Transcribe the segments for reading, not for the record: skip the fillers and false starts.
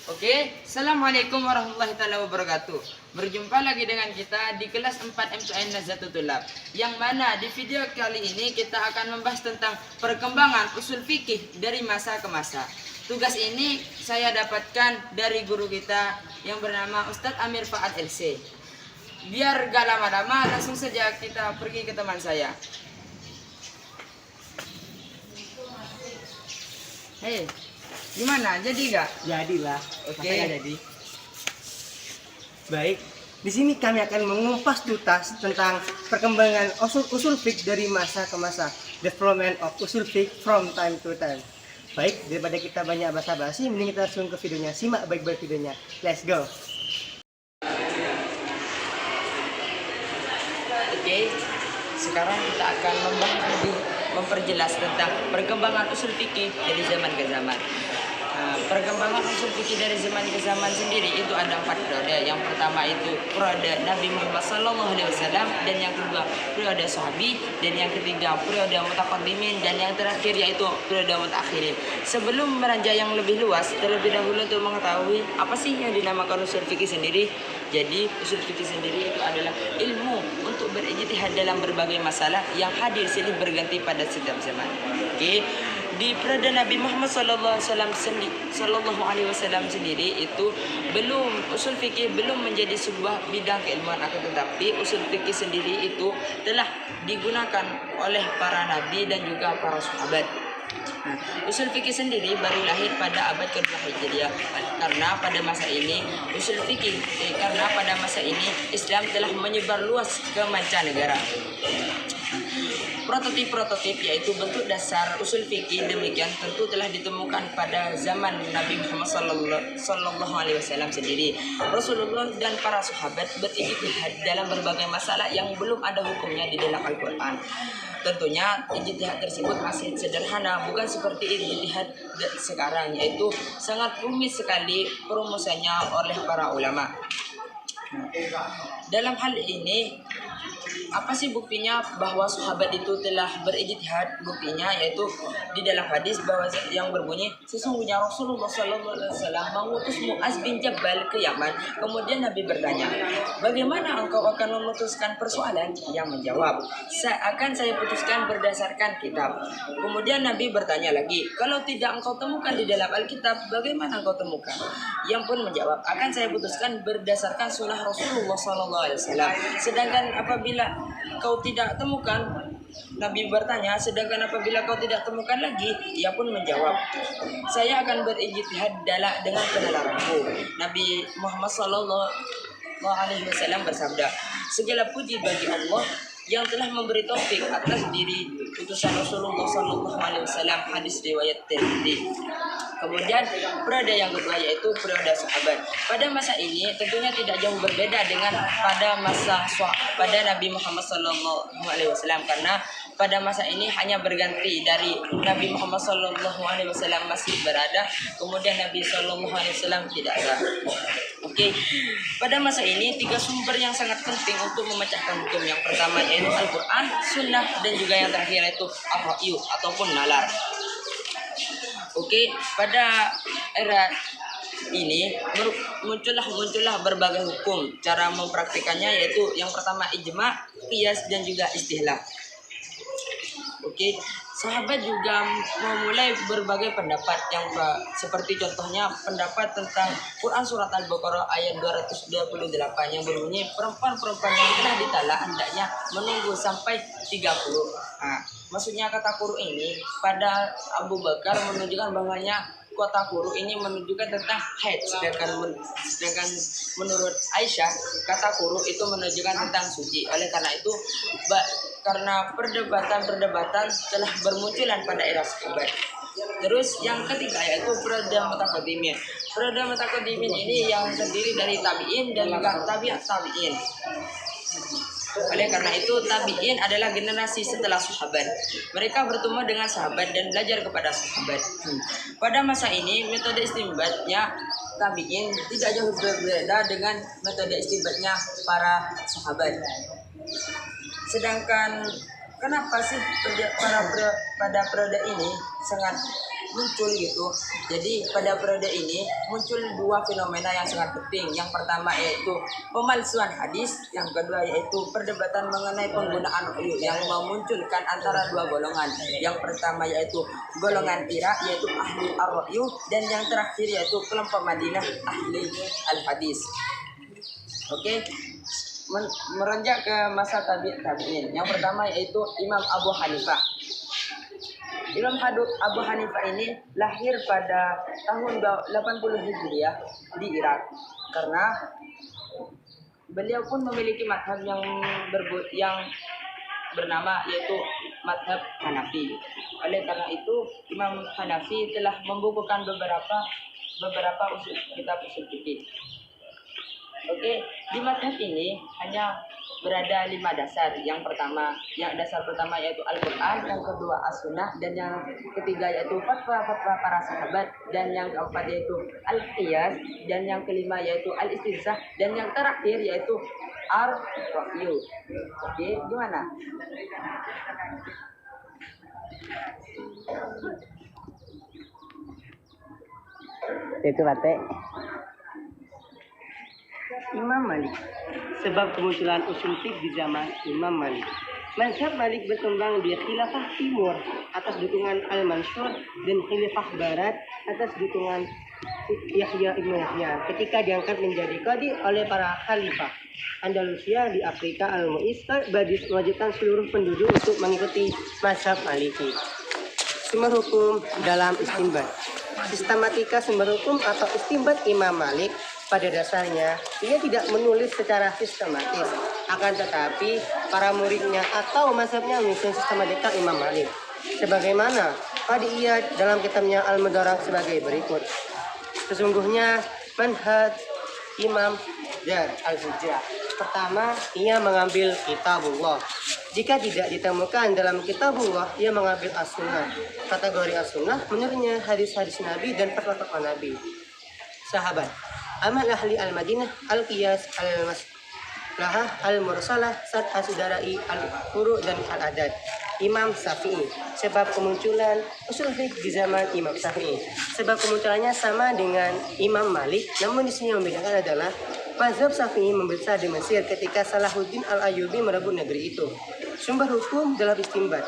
Oke, Assalamualaikum warahmatullahi wabarakatuh. Berjumpa lagi dengan kita di kelas 4 MTN Nazatul Tulab. Yang mana di video kali ini kita akan membahas tentang perkembangan usul fikih dari masa ke masa. Tugas ini saya dapatkan dari guru kita yang bernama Ustadz Amir Faad LC. Biar gak lama-lama, langsung saja kita pergi ke teman saya. Hei, gimana? Jadi gak? Jadilah. Oke. Masa nggak jadi? Baik, di sini kami akan mengupas tuntas tentang perkembangan usul fiqh dari masa ke masa. Development of usul fiqh from time to time. Baik, daripada kita banyak basa-basi, mending kita langsung ke videonya. Simak baik-baik videonya. Let's go. Oke, sekarang kita akan memperjelas tentang perkembangan usul fikih dari zaman ke zaman. Perkembangan usul fikih dari zaman ke zaman sendiri itu ada 4 periode. Yang pertama itu periode Nabi Muhammad SAW, dan yang kedua periode sahabi, dan yang ketiga periode mutaqaddimin, dan yang terakhir yaitu periode mutakhirin. Sebelum beranjak yang lebih luas, terlebih dahulu untuk mengetahui apa sih yang dinamakan usul fikih sendiri. Jadi usul fikih sendiri itu adalah ilmu untuk berijtihad dalam berbagai masalah yang hadir silih berganti pada setiap zaman. Oke. Di periode Nabi Muhammad SAW sendiri itu usul fikih belum menjadi sebuah bidang keilmuan, akan tetapi usul fikih sendiri itu telah digunakan oleh para nabi dan juga para sahabat. Usul fikih sendiri baru lahir pada abad ke-2 Hijriah karena pada masa ini Islam telah menyebar luas ke mancanegara. Prototip yaitu bentuk dasar usul fikih demikian tentu telah ditemukan pada zaman Nabi Muhammad SAW sendiri. Rasulullah dan para sahabat berijtihad dalam berbagai masalah yang belum ada hukumnya di dalam Al-Quran. Tentunya ijtihad tersebut masih sederhana, bukan seperti ijtihad sekarang, yaitu sangat rumit sekali perumusannya oleh para ulama. Dalam hal ini, apa sih buktinya bahwa sahabat itu telah berijtihad? Buktinya yaitu di dalam hadis bahwa yang berbunyi, sesungguhnya Rasulullah SAW mengutus Muaz bin Jabal ke Yaman. Kemudian Nabi bertanya, bagaimana engkau akan memutuskan persoalan? Yang menjawab, akan saya putuskan berdasarkan kitab. Kemudian Nabi bertanya lagi, kalau tidak engkau temukan di dalam Alkitab, bagaimana engkau temukan? Yang pun menjawab, akan saya putuskan berdasarkan sunnah Rasulullah SAW. Sedangkan apabila kau tidak temukan, Nabi bertanya, sedangkan apabila kau tidak temukan lagi, ia pun menjawab, saya akan berijtihad dengan penalaranku. Nabi Muhammad SAW bersabda, segala puji bagi Allah yang telah memberi taufik atas diri utusan Rasulullah SAW. Hadis riwayat Tirmidzi. Kemudian periode yang kedua yaitu periode sahabat. Pada masa ini tentunya tidak jauh berbeda dengan pada Nabi Muhammad SAW, karena pada masa ini hanya berganti dari Nabi Muhammad SAW masih berada, kemudian Nabi SAW tidak ada. Oke. Pada masa ini 3 sumber yang sangat penting untuk memecahkan hukum. Yang pertama yaitu Al-Quran, Sunnah, dan juga yang terakhir yaitu Ar-Ra'yu ataupun nalar. Oke, pada era ini muncullah berbagai hukum. Cara mempraktikannya yaitu yang pertama ijma, qiyas, dan juga istihlah. Oke, sahabat juga memulai berbagai pendapat yang seperti contohnya pendapat tentang Quran surat Al-Baqarah ayat 228 yang berbunyi, perempuan-perempuan yang telah ditalak hendaknya menunggu sampai 30. Maksudnya kata kuru ini pada Abu Bakar menunjukkan bahwanya kata kuru ini menunjukkan tentang haid, sedangkan menurut Aisyah kata kuru itu menunjukkan tentang suci. Oleh karena itu karena perdebatan telah bermunculan pada era sahabat. Terus yang ketiga yaitu periode mutaqaddimin. Periode mutaqaddimin ini yang terdiri dari tabi'in dan juga tabi'at tabi'in. Oleh karena itu tabi'in adalah generasi setelah sahabat. Mereka bertemu dengan sahabat dan belajar kepada sahabat. Pada masa ini metode istinbatnya tabi'in tidak jauh berbeda dengan metode istinbatnya para sahabat. Sedangkan kenapa sih pada periode ini sangat muncul gitu. Jadi pada periode ini muncul dua fenomena yang sangat penting. Yang pertama yaitu pemalsuan hadis, yang kedua yaitu perdebatan mengenai penggunaan ra'yu yang memunculkan antara dua golongan. Yang pertama yaitu golongan Tira yaitu ahli ar-ra'yu, dan yang terakhir yaitu kelompok Madinah ahli al-hadis. Oke. Merenjak ke masa tabi'in. Yang pertama yaitu Imam Abu Hanifah. Abu Hanifah ini lahir pada tahun 80 Hijriah di Irak, karena beliau pun memiliki madhab yang bernama yaitu madhab Hanafi. Oleh karena itu Imam Hanafi telah membukukan beberapa kitab usul fikih. Oke, di madhab ini hanya berada 5 dasar. Dasar pertama yaitu Al-Quran, yang kedua As-Sunnah, dan yang ketiga yaitu fatwa-fatwa para sahabat, dan yang keempat yaitu Al-Qiyas, dan yang kelima yaitu Al-Istihsah, dan yang terakhir yaitu Ar-Ra'yu. Oke, gimana? Itu Bate. Imam Malik. Sebab kemunculan usul fiqh di zaman Imam Malik. Mazhab Malik berkembang di khilafah timur atas dukungan Al-Mansur, dan khilafah barat atas dukungan Yahya ibnu Yahya ketika diangkat menjadi qadi oleh para khalifah. Andalusia di Afrika Al-Mu'is mewajibkan seluruh penduduk untuk mengikuti mazhab Maliki. Sumber hukum dalam istinbat. Sistematika sumber hukum atau istinbat Imam Malik pada dasarnya ia tidak menulis secara sistematis, akan tetapi para muridnya atau mazhabnya menyusun sistematika Imam Malik. Sebagaimana pada ia dalam kitabnya Al-Mudarrak sebagai berikut. Sesungguhnya manhaj Imam dan Al-Hujjah. Pertama, ia mengambil kitabullah. Jika tidak ditemukan dalam kitabullah, ia mengambil as-sunnah. Kategori as-sunnah menurutnya hadis-hadis Nabi dan fatwa-fatwa Nabi. Sahabat Amal ahli al-Madinah, al-Qiyas, al-Maslahah, al-Mursalah, Sad as-Sidarai, al-Furu, dan al-Adad. Imam Syafi'i. Sebab kemunculan usul fiqh di zaman Imam Syafi'i. Sebab kemunculannya sama dengan Imam Malik, namun di sini yang membedakan adalah mazhab Syafi'i membesar di Mesir ketika Salahuddin al-Ayyubi merebut negeri itu. Sumber hukum dalam istinbat.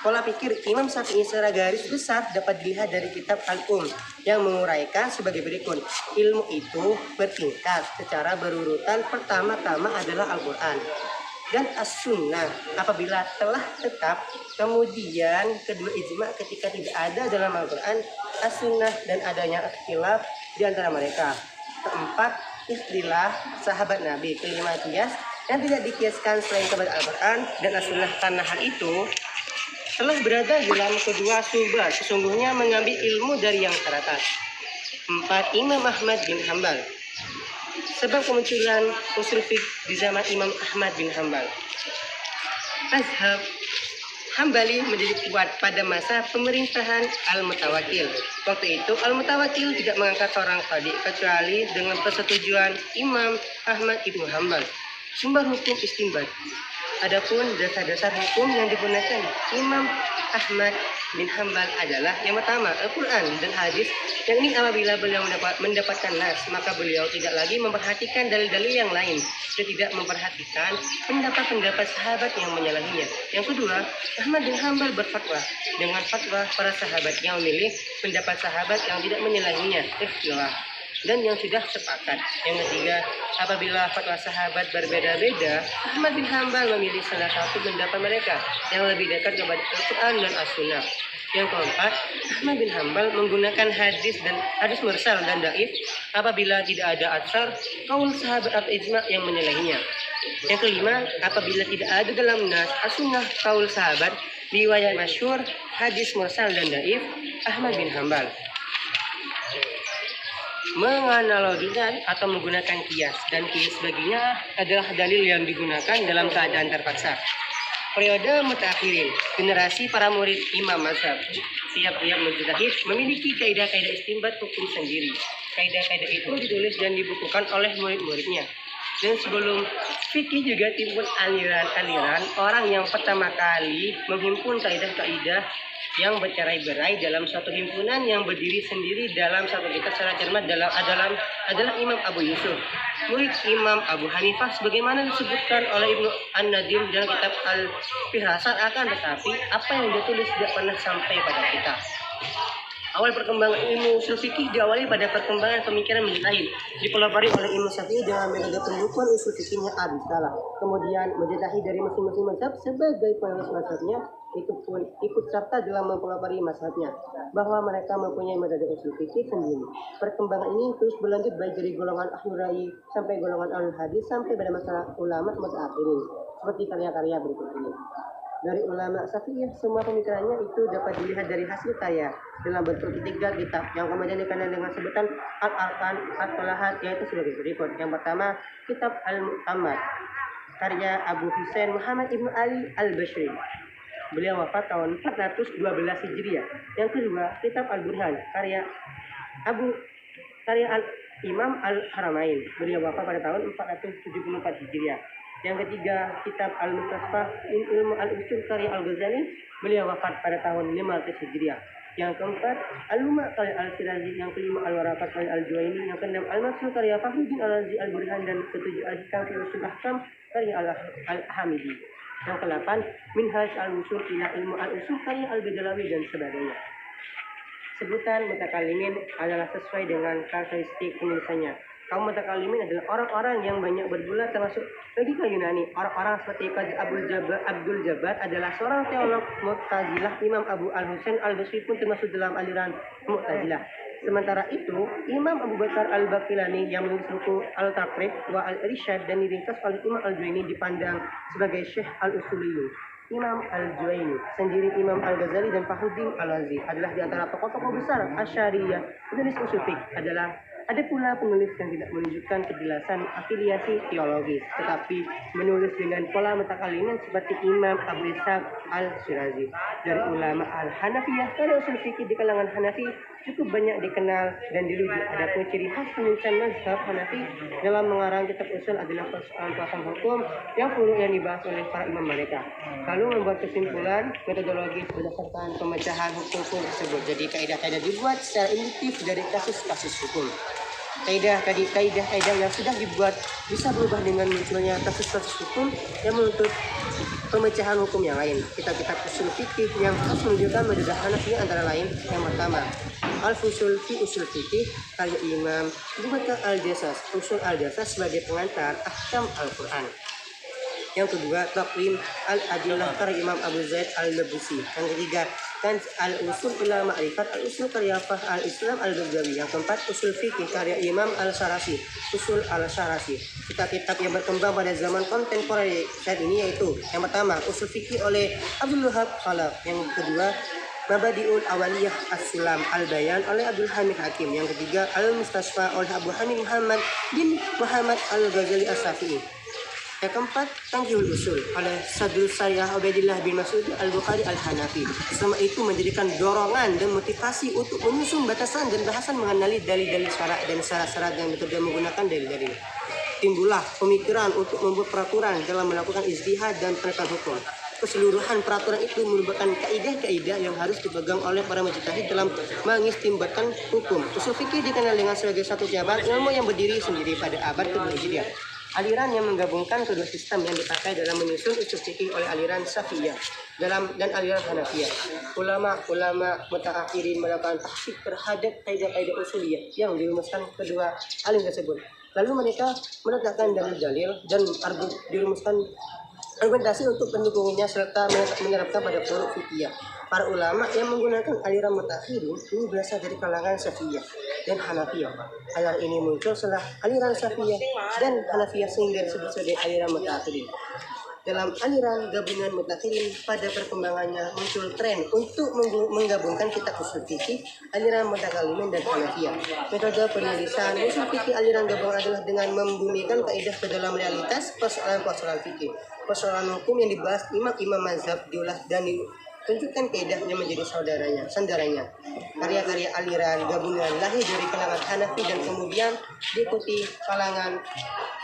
Pola pikir Imam Syafi'i secara garis besar dapat dilihat dari kitab Al-Um yang menguraikan sebagai berikut. Ilmu itu bertingkat secara berurutan. Pertama-tama adalah Al-Quran dan As-Sunnah apabila telah tetap. Kemudian kedua ijma ketika tidak ada dalam Al-Quran, As-Sunnah, dan adanya ikhtilaf di antara mereka. Keempat, istilah sahabat Nabi. Kelima, qiyas yang tidak dikiaskan selain kepada Al-Quran dan As-Sunnah, karena hal itu telah berada dalam kedua sumber, sesungguhnya mengambil ilmu dari yang teratas. 4. Imam Ahmad bin Hambal. Sebab kemunculan usul fiqh di zaman Imam Ahmad bin Hambal. Mazhab Hambali menjadi kuat pada masa pemerintahan Al-Mutawakkil. Waktu itu Al-Mutawakkil tidak mengangkat seorang qadi kecuali dengan persetujuan Imam Ahmad ibnu Hambal. Sumber hukum istinbat. Adapun dasar-dasar hukum yang digunakan Imam Ahmad bin Hambal adalah yang pertama Al-Quran dan hadis, yang ini apabila beliau mendapatkan nas, maka beliau tidak lagi memperhatikan dalil-dalil yang lain dan tidak memperhatikan pendapat-pendapat sahabat yang menyalahinya. Yang kedua, Ahmad bin Hambal berfatwa dengan fatwa para sahabat yang memilih pendapat sahabat yang tidak menyalahinya, ikhtilaf, dan yang sudah sepakat. Yang ketiga, apabila fatwa sahabat berbeda-beda, Ahmad bin Hambal memilih salah satu pendapat mereka yang lebih dekat kepada Al-Quran dan As-Sunnah. Yang keempat, Ahmad bin Hambal menggunakan hadis mursal dan daif apabila tidak ada atsar, kaul sahabat atau ijma yang menyalahinya. Yang kelima, apabila tidak ada dalam nas, As-Sunnah, kaul sahabat, riwayat masyhur, hadis mursal dan daif, Ahmad bin Hambal menganalogikan atau menggunakan kias, dan kias baginya adalah dalil yang digunakan dalam keadaan terpaksa. Periode mutakhirin, generasi para murid Imam Mazhab. Tiap-tiap mujtahid memiliki kaidah-kaidah istinbat hukum sendiri. Kaidah-kaidah itu ditulis dan dibukukan oleh murid-muridnya. Dan sebelum fikih juga timbul aliran-aliran orang yang pertama kali menghimpun kaidah-kaidah yang bercerai-berai dalam suatu himpunan yang berdiri sendiri dalam satu kitab secara cermat adalah Imam Abu Yusuf, murid Imam Abu Hanifah, sebagaimana disebutkan oleh Ibnu An-Nadim dalam kitab Al-Firasat. Akan tetapi apa yang dia tulis tidak pernah sampai pada kita. Awal perkembangan ilmu usul fikih diawali pada perkembangan pemikiran mujtahid, dipelopori oleh Imam Syafi'i dengan metode pembukuan usul fikihnya Ar-Risalah. Kemudian mujtahid dari masing-masing mazhab sebagai penulis mazhabnya ikut serta dalam mempelopori mazhabnya, bahwa mereka mempunyai metode usul fikih sendiri. Perkembangan ini terus berlanjut baik dari golongan Ahlul Ra'yi sampai golongan Ahlul Hadis sampai pada masalah ulama mutaakhirin, seperti karya-karya berikut ini. Dari ulama Syafi'iyah, semua pemikirannya itu dapat dilihat dari hasil karya dalam bentuk 3 kitab yang kemudian dikenal dengan sebutan Al-Arkan, At-Tolahat, yaitu sebagai berikut. Yang pertama, kitab Al-Mu'tamad karya Abu Husain Muhammad Ibnu Ali Al-Bashri. Beliau wafat tahun 412 Hijriah. Yang kedua, kitab Al-Burhan karya Imam Al-Haramain. Beliau wafat pada tahun 474 Hijriah. Yang ketiga, kitab Al-Mustasfah min Ilmu Al-Usul karya Al-Ghazali. Beliau wafat pada tahun 500 Hijriah. Yang keempat, Al-Luma karya Al-Sirazi. Yang kelima, Al-Warakat karya Al-Juwaini. Yang keenam, Al-Masul karya Fakhruddin Al-Razi Al-Burhan. Dan ketujuh, Al-Hikam fi Usul Ahkam karya Al-Hamidi. Yang kedelapan, Minhaj Al-Usul ila Ilmu Al-Usul karya Al-Bajalawi dan sebagainya. Sebutan mutakalimin adalah sesuai dengan karakteristik penulisannya. Kaum mutakalimin adalah orang-orang yang banyak berbulat, termasuk logika Yunani. Orang-orang seperti Qadhi Abdul Jabbar adalah seorang teolog Mu'tazilah. Imam Abu Al-Husain Al-Basri pun termasuk dalam aliran Mu'tazilah. Sementara itu, Imam Abu Bakar Al-Baqilani yang menulis buku Al-Taqrib wa Al-Irsyad dan diringkas oleh Imam Al-Juwaini dipandang sebagai Syekh Al-Usuliyyin. Imam Al-Juwaini sendiri, Imam Al-Ghazali dan Fakhruddin Al-Razi adalah di antara tokoh-tokoh besar Asy'ariyah. Penulis usul fiqh ada pula penulis yang tidak menunjukkan kejelasan afiliasi teologis, tetapi menulis dengan pola mutakalimin seperti Imam Abu Ishaq Al-Shirazi. Dari ulama Al-Hanafiyah, karya usul fikih di kalangan Hanafi cukup banyak dikenal dan dirujuk. Adapun ciri khas penulisan mazhab Hanafi dalam mengarang kitab usul adalah persoalan hukum yang perlu yang dibahas oleh para imam mereka, lalu membuat kesimpulan metodologis berdasarkan pemecahan hukum tersebut. Jadi kaidah-kaidah dibuat secara induktif dari kasus-kasus hukum. Kaidah yang sudah dibuat bisa berubah dengan munculnya kasus-kasus hukum yang menuntut pemecahan hukum yang lain. Kitab-kitab usul fikih yang khas menunjukkan metode Hanafi antara lain: yang pertama, Al-Fusul fi Usul Fikih karya Imam Abu Bakar Al-Jassas, Usul Al-Jassas sebagai pengantar ahkam Al-Quran. Yang kedua, Taqwim Al-Adillah karya Imam Abu Zaid Al-Nabusi. Yang ketiga, Kanz Al-Usul ila Ma'rifat Al-Usul karya Fah Al-Islam Al-Baghawi. Yang keempat, Usul Fikih karya Imam Al-Sarasi, Usul Al-Sarasi. Kitab-kitab yang berkembang pada zaman kontemporer saat ini yaitu: yang pertama, Usul Fikih oleh Abdul Wahab Khalaf. Yang kedua, Mabadi'ul Awaliyah As-Sulam Al-Bayan oleh Abdul Hamid Hakim. Yang ketiga, Al-Mustasfa oleh Abu Hamid Muhammad bin Muhammad Al-Ghazali As-Safi'i. Yang keempat, Tanqihul Usul oleh Sadrul Syariah Ubaidillah bin Mas'ud Al-Bukhari Al-Hanafi. Semua itu menjadikan dorongan dan motivasi untuk menyusun batasan dan bahasan mengenali dalil-dalil syarak dan syarat-syarat yang metode menggunakan dalil-dalil. Timbullah pemikiran untuk membuat peraturan dalam melakukan ijtihad dan penegakan hukum. Keseluruhan peraturan itu merupakan kaidah-kaidah yang harus dipegang oleh para mujtahid dalam mengistimbatkan hukum. Usul fikih dikenal dengan sebagai satu cabang ilmu yang berdiri sendiri pada abad ke-2 Hijriah. Aliran yang menggabungkan kedua sistem yang dipakai dalam menyusun usul fikih oleh aliran Syafi'iyah dan aliran Hanafiyah. Ulama mutaakhirin melakukan tahqiq terhadap kaidah-kaidah usuliyah yang dirumuskan kedua alim tersebut. Lalu mereka meletakkan dalil-dalil dan dirumuskan argumentasi untuk pendukungnya serta menerapkan pada furu' fikih. Para ulama yang menggunakan aliran mutakhirin ini berasal dari kalangan Syafi'iyah dan Hanafiyah. Aliran ini muncul setelah aliran Syafi'iyah dan Hanafiyah sehingga disebut sebagai aliran mutakhirin. Dalam aliran gabungan mutakhirin pada perkembangannya muncul tren untuk menggabungkan kitab usul fikih aliran mutakalimin dan Hanafiyah. Metode penulisan usul fikih aliran gabungan adalah dengan membumikan kaidah ke dalam realitas persoalan fikih. Persoalan hukum yang dibahas imam-imam mazhab diolah dan tunjukkan kaidahnya menjadi sandaranya. Karya-karya aliran gabungan lahir dari kalangan Hanafi dan kemudian diikuti kalangan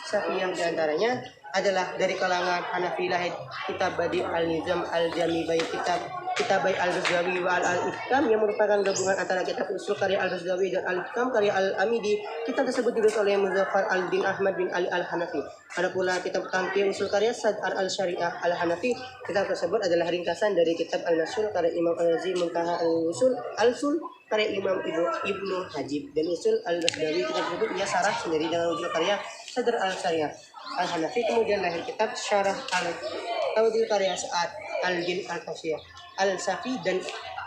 Syafi'iyah. Di antaranya adalah dari kalangan Hanafi lahir kitab Badi' Al-Nizam Al-Jami, baik kitab kitab Al-Ghazali wa Al-Ihkam yang merupakan gabungan antara kitab usul karya Al-Ghazali dan Al-Ihkam karya Al-Amidi. Kitab tersebut ditulis oleh Muzaffar al-Din Ahmad bin Ali al-Hanafi. Ada pula kitab Tamkin usul karya Sad'ar al-Syariah al-Hanafi. Kitab tersebut adalah ringkasan dari kitab Al-Nasul karya Imam Al-Razi, Muntaha al-Sul karya Imam Ibnu Hajib, dan usul Al-Ghazali. Kitab tersebut ia sarah sendiri dengan wujud karya Sad'ar al-Syariah al-Hanafi. Kemudian lahir kitab Syarah al-Tawdil karya Sa'ad al-Din al-Tafsir al-Safi dan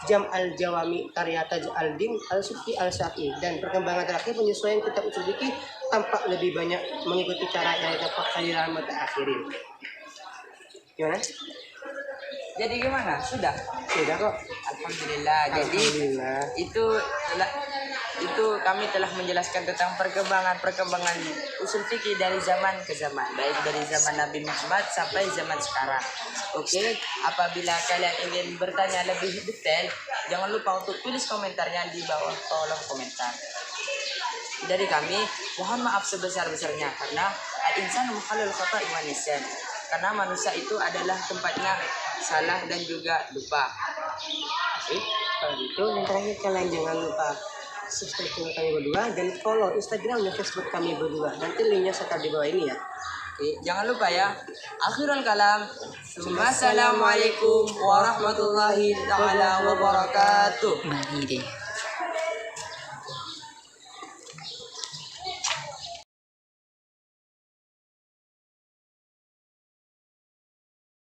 Jam al-Jawami karya Taj al-Din al-Sufi al-Safi. Dan perkembangan terakhir penyesuaian kitab usul fikih tampak lebih banyak mengikuti cara yang dapat aliran mutaakhirin. Gimana? Jadi gimana? Sudah? Sudah kok. Alhamdulillah. Jadi Alhamdulillah. itu kami telah menjelaskan tentang perkembangan usul fikih dari zaman ke zaman, baik dari zaman Nabi Muhammad sampai zaman sekarang. Oke, apabila kalian ingin bertanya lebih detail, jangan lupa untuk tulis komentarnya di bawah kolom komentar. Dari kami, mohon maaf sebesar-besarnya karena al-insanu makhlukul khata' wa nisyan. Karena manusia itu adalah tempatnya salah dan juga lupa. Oke, kalau gitu yang terakhir kalian jangan lupa subscribe channel kami berdua dan follow Instagram dan Facebook kami berdua. Nanti linknya saya taruh di bawah ini ya. Oke, jangan lupa ya. Akhirul kalam. Assalamualaikum warahmatullahi taala wabarakatuh. Bagi deh.